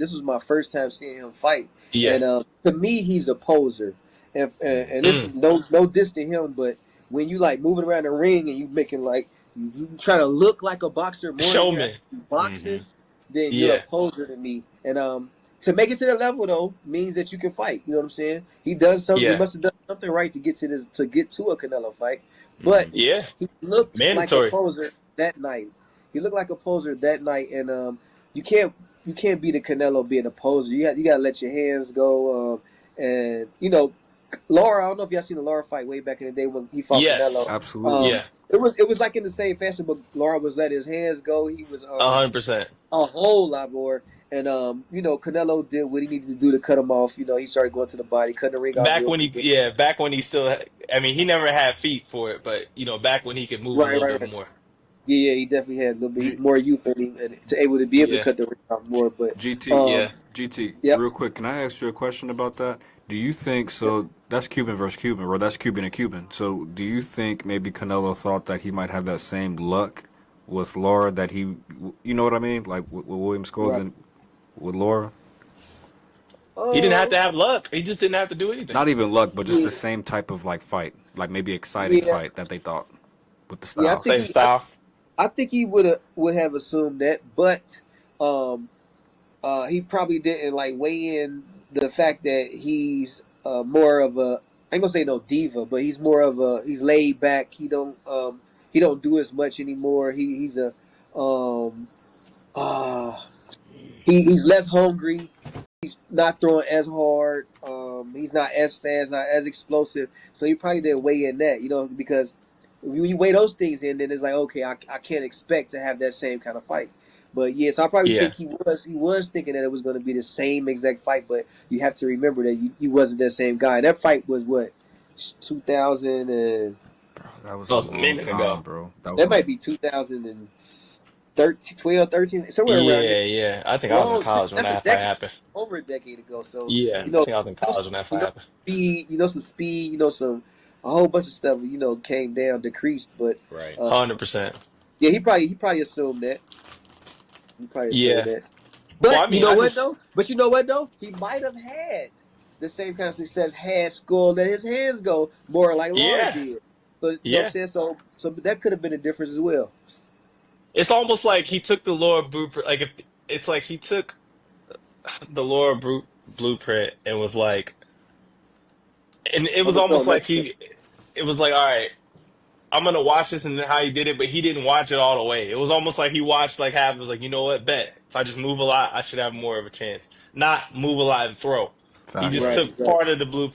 this was my first time seeing him fight, Yeah. and to me, he's a poser, and this Mm. is no diss to him, but when you like moving around the ring and you making like you trying to look like a boxer more than you're Showman. actually boxing, then you're a Yeah. poser to me. And to make it to that level though means that you can fight. You know what I'm saying? He does something. He Yeah. must have done something right to get to this to get to a Canelo fight, but Mm-hmm. Yeah. he looked like a Mandatory. poser that night. He looked like a poser that night, and you can't you can't beat a Canelo being a poser. You got to let your hands go, and Laura. I don't know if y'all seen the Laura fight way back in the day when he fought Canelo. Yes. Absolutely. Um, Yeah. it was like in the same fashion, but Laura was letting his hands go. He was 100%. a whole lot more. And Canelo did what he needed to do to cut him off. He started going to the body, cutting the ring off Back real when he, good. yeah, back when he still, I mean, he never had feet for it, but back when he could move a Right, little right, bit right. more. Yeah, yeah, he definitely had a little bit G- more youth in him and to able to be able to Yeah. cut the ring off more. But GT, um, Yeah. GT, yep, real quick, can I ask you a question about that? Do you think yep. so? That's Cuban versus Cuban, or that's Cuban and Cuban. So, do you think maybe Canelo thought that he might have that same luck with Laura that you know what I mean? Like with William Scull Right. and with Laura? He didn't have Uh, to have luck. He just didn't have to do anything. Not even luck, but just yeah, the same type of like fight, like maybe exciting yeah, fight that they thought with the yeah. styles. Same style. I think he would have assumed that, but um, he probably didn't like weigh in the fact that he's more of a I ain't gonna say no diva, but he's more of a he's laid back. He don't do as much anymore. He's a um uh he's less hungry. He's not throwing as hard. He's not as fast, not as explosive. So he probably didn't weigh in that, because when you weigh those things in, then it's like, okay, I can't expect to have that same kind of fight. But yes, I probably Yeah. think he was thinking that it was going to be the same exact fight. But you have to remember that he wasn't that same guy. That fight was what 2000 and Bro, that was That a was a long minute time, ago. bro. That was that a might be 2013, 12, 13, somewhere around there. Yeah, yeah. I think I was in Long, college when that's a that fight decade, happened. over a decade ago. So Yeah, you I know, think I was in college when that you fight know happened. speed, some speed, some a whole bunch of stuff, came down, decreased. But right. uh, 100%. yeah, he probably assumed that. He probably assumed Yeah. that. Well, But I mean, I just, you know what though? He might have had the same kind of success had Skull let his hands go more like Laura yeah, did. So you know what I'm yeah. saying? So that could have been a difference as well. It's almost like he took the Laura blueprint. Like if it's like he took the blueprint and was like, and it I'm was gonna throw a almost like message. it was like, all right, I'm gonna watch this and then how he did it, but he didn't watch it all the way. It was almost like he watched like half. It was like, you know what, bet if I just move a lot, I should have more of a chance. Not move a lot and throw. He just Facts. Right, took right. part of the blueprint.